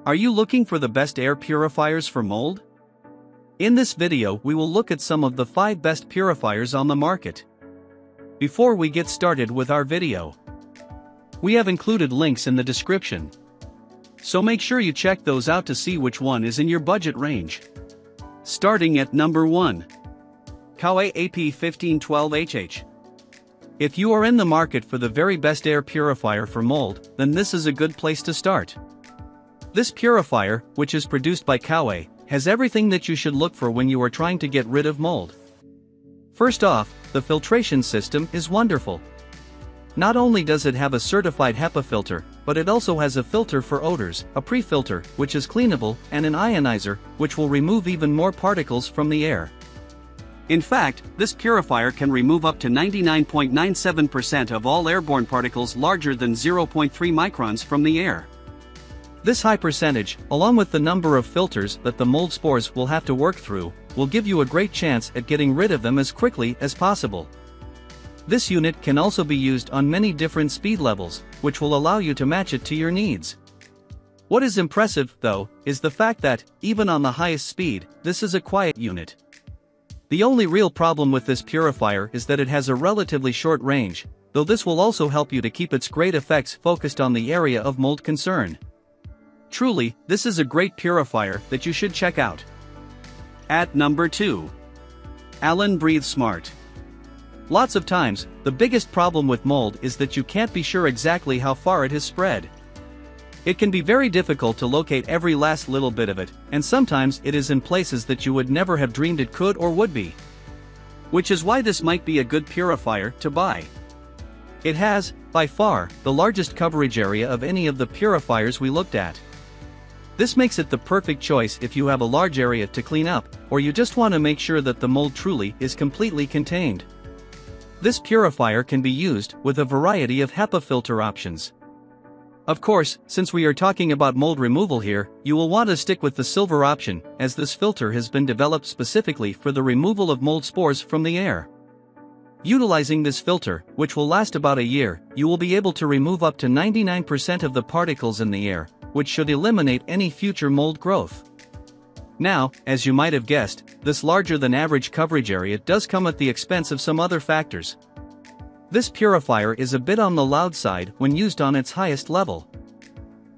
Are you looking for the best air purifiers for mold? In this video we will look at some of the 5 best purifiers on the market. Before we get started with our video, we have included links in the description, so make sure you check those out to see which one is in your budget range. Starting at number 1. Coway AP-1512HH. If you are in the market for the very best air purifier for mold, then this is a good place to start. This purifier, which is produced by Coway, has everything that you should look for when you are trying to get rid of mold. First off, the filtration system is wonderful. Not only does it have a certified HEPA filter, but it also has a filter for odors, a pre-filter, which is cleanable, and an ionizer, which will remove even more particles from the air. In fact, this purifier can remove up to 99.97% of all airborne particles larger than 0.3 microns from the air. This high percentage, along with the number of filters that the mold spores will have to work through, will give you a great chance at getting rid of them as quickly as possible. This unit can also be used on many different speed levels, which will allow you to match it to your needs. What is impressive, though, is the fact that, even on the highest speed, this is a quiet unit. The only real problem with this purifier is that it has a relatively short range, though this will also help you to keep its great effects focused on the area of mold concern. Truly, this is a great purifier that you should check out. At number 2. Alen BreatheSmart. Lots of times, the biggest problem with mold is that you can't be sure exactly how far it has spread. It can be very difficult to locate every last little bit of it, and sometimes it is in places that you would never have dreamed it could or would be. Which is why this might be a good purifier to buy. It has, by far, the largest coverage area of any of the purifiers we looked at. This makes it the perfect choice if you have a large area to clean up, or you just want to make sure that the mold truly is completely contained. This purifier can be used with a variety of HEPA filter options. Of course, since we are talking about mold removal here, you will want to stick with the silver option, as this filter has been developed specifically for the removal of mold spores from the air. Utilizing this filter, which will last about a year, you will be able to remove up to 99% of the particles in the air, which should eliminate any future mold growth. Now, as you might have guessed, this larger than average coverage area does come at the expense of some other factors. This purifier is a bit on the loud side when used on its highest level.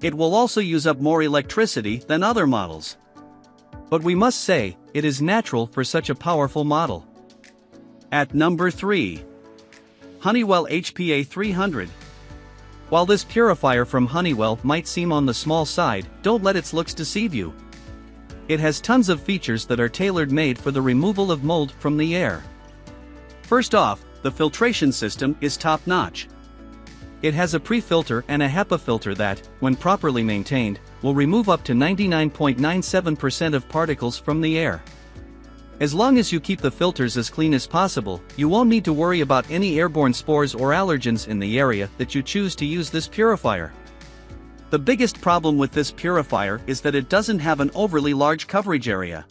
It will also use up more electricity than other models. But we must say, it is natural for such a powerful model. At number 3. Honeywell HPA 300. While this purifier from Honeywell might seem on the small side, don't let its looks deceive you. It has tons of features that are tailor-made for the removal of mold from the air. First off, the filtration system is top-notch. It has a pre-filter and a HEPA filter that, when properly maintained, will remove up to 99.97% of particles from the air. As long as you keep the filters as clean as possible, you won't need to worry about any airborne spores or allergens in the area that you choose to use this purifier. The biggest problem with this purifier is that it doesn't have an overly large coverage area.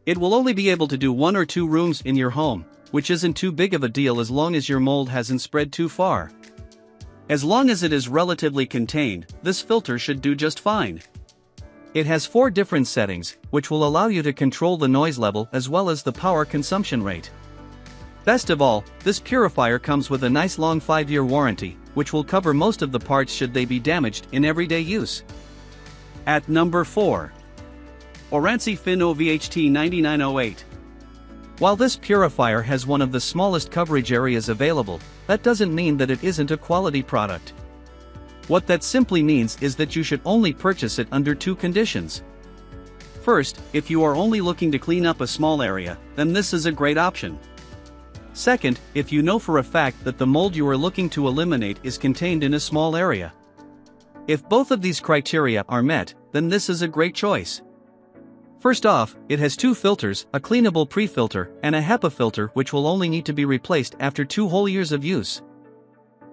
It will only be able to do 1 or 2 rooms in your home, which isn't too big of a deal as long as your mold hasn't spread too far. As long as it is relatively contained, this filter should do just fine. It has 4 different settings, which will allow you to control the noise level as well as the power consumption rate. Best of all, this purifier comes with a nice long 5-year warranty, which will cover most of the parts should they be damaged in everyday use. At number 4. Oransi Finn OVHT 9908. While this purifier has one of the smallest coverage areas available, that doesn't mean that it isn't a quality product. What that simply means is that you should only purchase it under 2 conditions. First, if you are only looking to clean up a small area, then this is a great option. Second, if you know for a fact that the mold you are looking to eliminate is contained in a small area. If both of these criteria are met, then this is a great choice. First off, it has 2 filters, a cleanable pre-filter, and a HEPA filter which will only need to be replaced after 2 whole years of use.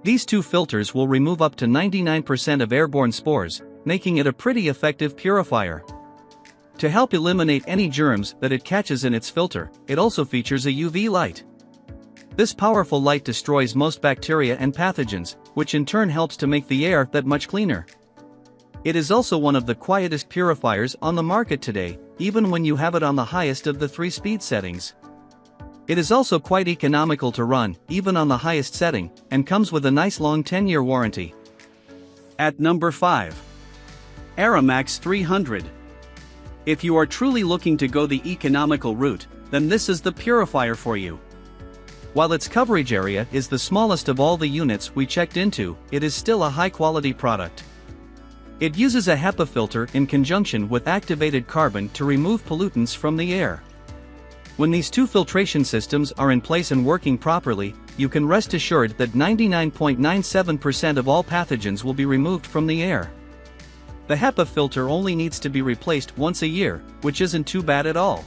These 2 filters will remove up to 99% of airborne spores, making it a pretty effective purifier. To help eliminate any germs that it catches in its filter, it also features a UV light. This powerful light destroys most bacteria and pathogens, which in turn helps to make the air that much cleaner. It is also one of the quietest purifiers on the market today, even when you have it on the highest of the 3 speed settings. It is also quite economical to run, even on the highest setting, and comes with a nice long 10-year warranty. At number 5. Aramax 300. If you are truly looking to go the economical route, then this is the purifier for you. While its coverage area is the smallest of all the units we checked into, it is still a high-quality product. It uses a HEPA filter in conjunction with activated carbon to remove pollutants from the air. When these two filtration systems are in place and working properly, you can rest assured that 99.97% of all pathogens will be removed from the air. The HEPA filter only needs to be replaced once a year, which isn't too bad at all.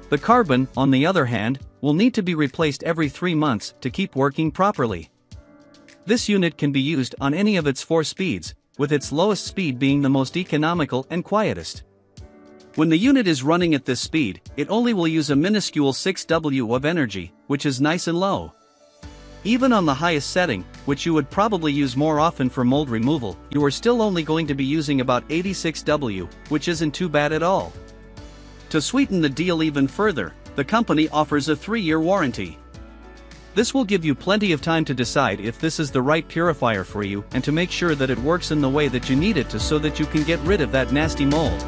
The carbon, on the other hand, will need to be replaced every 3 months to keep working properly. This unit can be used on any of its 4 speeds, with its lowest speed being the most economical and quietest. When the unit is running at this speed, it only will use a minuscule 6W of energy, which is nice and low. Even on the highest setting, which you would probably use more often for mold removal, you are still only going to be using about 86W, which isn't too bad at all. To sweeten the deal even further, the company offers a 3-year warranty. This will give you plenty of time to decide if this is the right purifier for you and to make sure that it works in the way that you need it to so that you can get rid of that nasty mold.